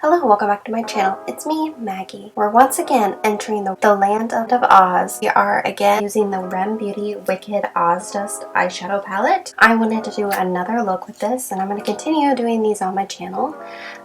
Hello, welcome back to my channel. It's me, Maggie. We're once again entering the land of Oz. We are again using the r.e.m Beauty Wicked Ozdust eyeshadow palette. I wanted to do another look with this, and I'm going to continue doing these on my channel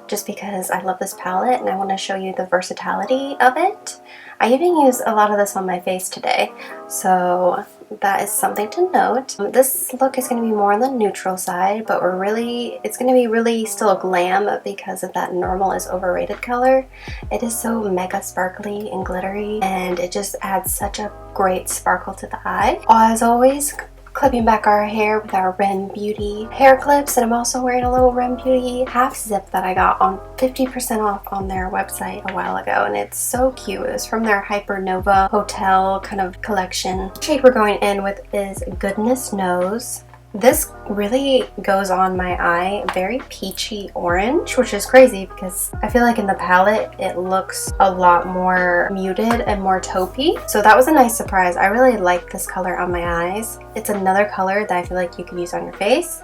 just because I love this palette and I want to show you the versatility of it. I even used a lot of this on my face today, so that is something to note. This look is going to be more on the neutral side, but it's going to be really still glam because of that normal is overrated color. It is so mega sparkly and glittery, and it just adds such a great sparkle to the eye. As always, clipping back our hair with our r.e.m Beauty hair clips, and I'm also wearing a little r.e.m Beauty half zip that I got on 50% off on their website a while ago, and it's so cute. It was from their Hypernova hotel kind of collection. The shade we're going in with is Goodness Knows. This really goes on my eye, very peachy orange, which is crazy because I feel like in the palette it looks a lot more muted and more taupey. So that was a nice surprise. I really like this color on my eyes. It's another color that I feel like you could use on your face.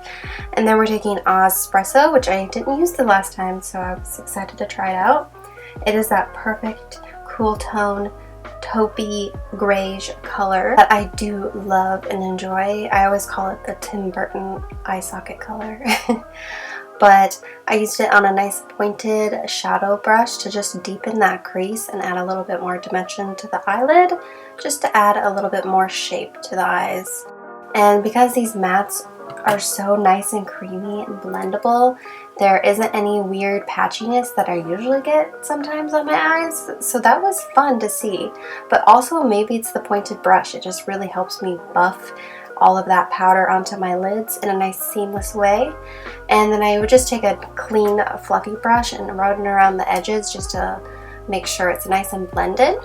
And then we're taking Espresso, which I didn't use the last time, so I was excited to try it out. It is that perfect cool tone taupey grayish color that I do love and enjoy. I always call it the Tim Burton eye socket color. But I used it on a nice pointed shadow brush to just deepen that crease and add a little bit more dimension to the eyelid, just to add a little bit more shape to the eyes. And because these mattes are so nice and creamy and blendable, there isn't any weird patchiness that I usually get sometimes on my eyes, so that was fun to see. But also maybe it's the pointed brush, it just really helps me buff all of that powder onto my lids in a nice seamless way. And then I would just take a clean fluffy brush and rub it around the edges just to make sure it's nice and blended.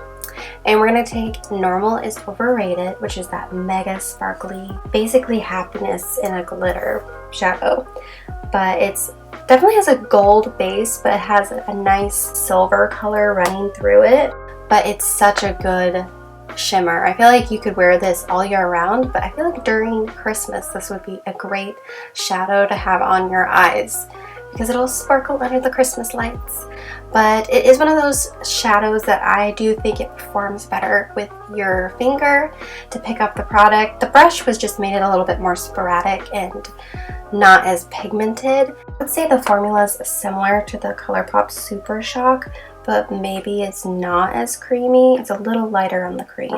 And we're going to take Normal is Overrated, which is that mega sparkly, basically happiness in a glitter shadow. But it's definitely has a gold base, but it has a nice silver color running through it. But it's such a good shimmer. I feel like you could wear this all year round, but I feel like during Christmas this would be a great shadow to have on your eyes because it'll sparkle under the Christmas lights. But it is one of those shadows that I do think it performs better with your finger to pick up the product. The brush was just made it a little bit more sporadic and not as pigmented. I would say the formula is similar to the ColourPop Super Shock, but maybe it's not as creamy. It's a little lighter on the cream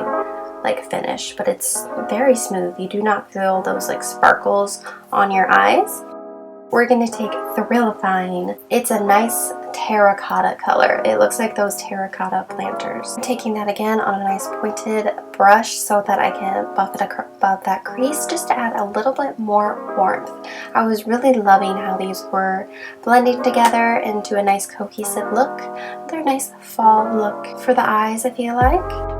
like finish, but it's very smooth. You do not feel those like sparkles on your eyes. We're going to take Thrillifying. It's a nice terracotta color. It looks like those terracotta planters. I'm taking that again on a nice pointed brush so that I can buff it above that crease just to add a little bit more warmth. I was really loving how these were blending together into a nice cohesive look. They're a nice fall look for the eyes, I feel like.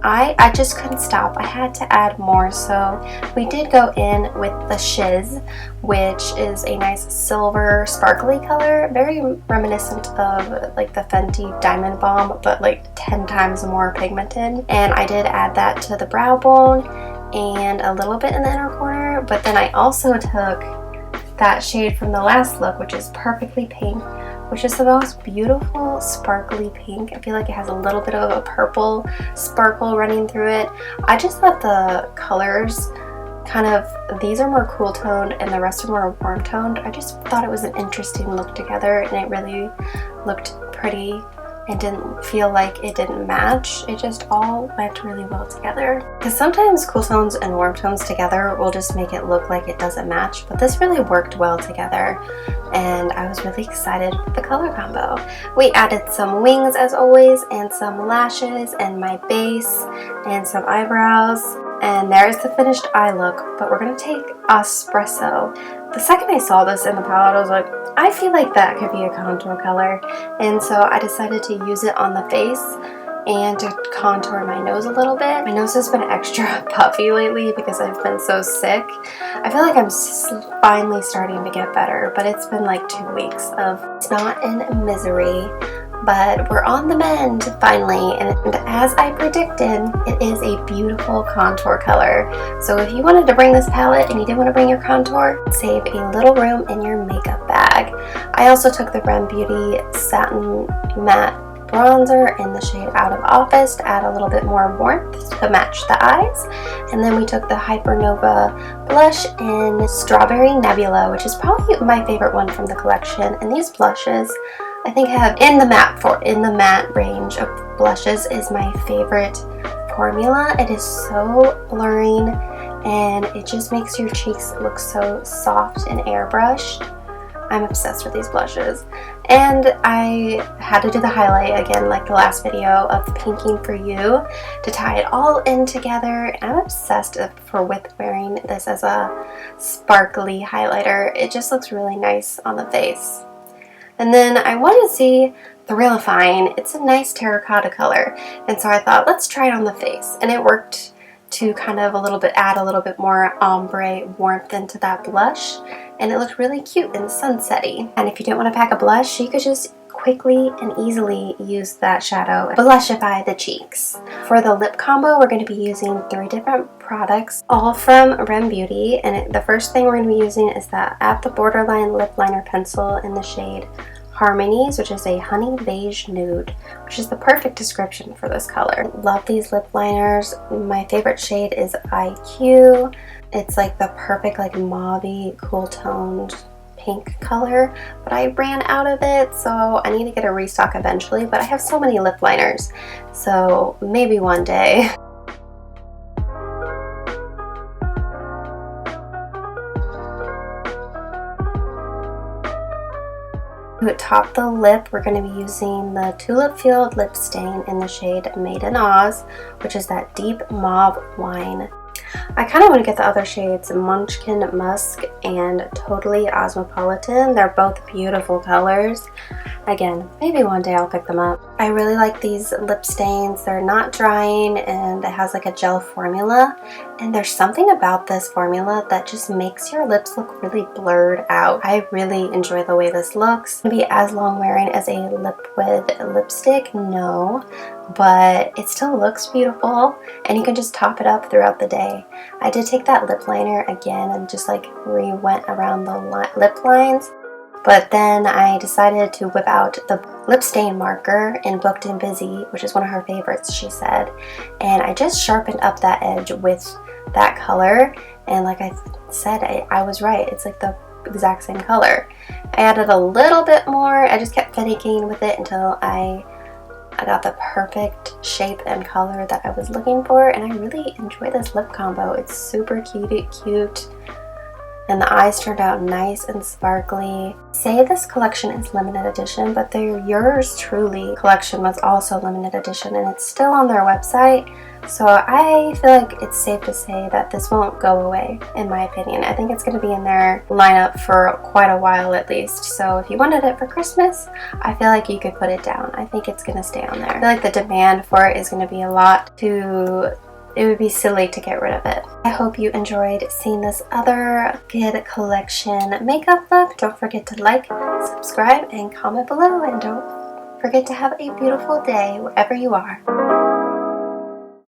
I just couldn't stop. I had to add more, so we did go in with the Shiz, which is a nice silver sparkly color, very reminiscent of like the Fenty Diamond Bomb, but like 10 times more pigmented. And I did add that to the brow bone and a little bit in the inner corner, but then I also took that shade from the last look, which is Perfectly Pink, which is the most beautiful sparkly pink. I feel like it has a little bit of a purple sparkle running through it. I just thought the colors these are more cool toned and the rest are more warm toned. I just thought it was an interesting look together, and it really looked pretty and didn't feel like it didn't match. It just all went really well together. Because sometimes cool tones and warm tones together will just make it look like it doesn't match, but this really worked well together, and I was really excited with the color combo. We added some wings as always, and some lashes, and my base, and some eyebrows. And there's the finished eye look, but we're going to take Espresso. The second I saw this in the palette, I was like, I feel like that could be a contour color. And so I decided to use it on the face and to contour my nose a little bit. My nose has been extra puffy lately because I've been so sick. I feel like I'm finally starting to get better, but it's been like 2 weeks of snot and misery. But we're on the mend finally, and as I predicted, it is a beautiful contour color. So if you wanted to bring this palette and you didn't want to bring your contour, save a little room in your makeup bag. bag. I also took the r.e.m Beauty Satin Matte Bronzer in the shade Out of Office to add a little bit more warmth to match the eyes. And then we took the Hypernova blush in Strawberry Nebula, which is probably my favorite one from the collection. And these blushes, I think, have in the matte range of blushes is my favorite formula. It is so blurring and it just makes your cheeks look so soft and airbrushed. I'm obsessed with these blushes. And I had to do the highlight again, like the last video, of the Pinking For You to tie it all in together. I'm obsessed with wearing this as a sparkly highlighter. It just looks really nice on the face. And then I wanted to see Thrillifying. It's a nice terracotta color, and so I thought, let's try it on the face. And it worked to kind of add a little bit more ombre warmth into that blush, and it looked really cute and sunsetty. And if you didn't want to pack a blush, you could just quickly and easily use that shadow, blushify the cheeks. For the lip combo, we're going to be using 3 different products, all from r.e.m Beauty, and the first thing we're going to be using is that At the Borderline lip liner pencil in the shade Harmonies, which is a honey beige nude, which is the perfect description for this color. Love these lip liners. My favorite shade is IQ. It's like the perfect like mauve, cool toned pink color, but I ran out of it, so I need to get a restock eventually. But I have so many lip liners, so maybe one day. To top the lip, we're going to be using the Tulip Field Lip Stain in the shade Made in Oz, which is that deep mauve wine. I kind of want to get the other shades, Munchkin Musk and Totally Osmopolitan. They're both beautiful colors. Again, maybe one day I'll pick them up. I really like these lip stains. They're not drying and it has like a gel formula. And there's something about this formula that just makes your lips look really blurred out. I really enjoy the way this looks. It's gonna be as long wearing as a liquid lipstick, no, but it still looks beautiful and you can just top it up throughout the day. I did take that lip liner again and just like went around the lip lines, but then I decided to whip out the lip stain marker in Booked and Busy, which is one of her favorites, she said, and I just sharpened up that edge with that color, and like I said, I was right. It's like the exact same color. I added a little bit more. I just kept finicking with it until I got the perfect shape and color that I was looking for, and I really enjoy this lip combo. It's super cute, and the eyes turned out nice and sparkly. Say this collection is limited edition, but their Yours Truly collection was also limited edition, and it's still on their website. So I feel like it's safe to say that this won't go away, in my opinion. I think it's going to be in their lineup for quite a while at least. So if you wanted it for Christmas, I feel like you could put it down. I think it's going to stay on there. I feel like the demand for it is going to be a lot. It would be silly to get rid of it. I hope you enjoyed seeing this other kid collection makeup look. Don't forget to like, subscribe, and comment below. And don't forget to have a beautiful day wherever you are.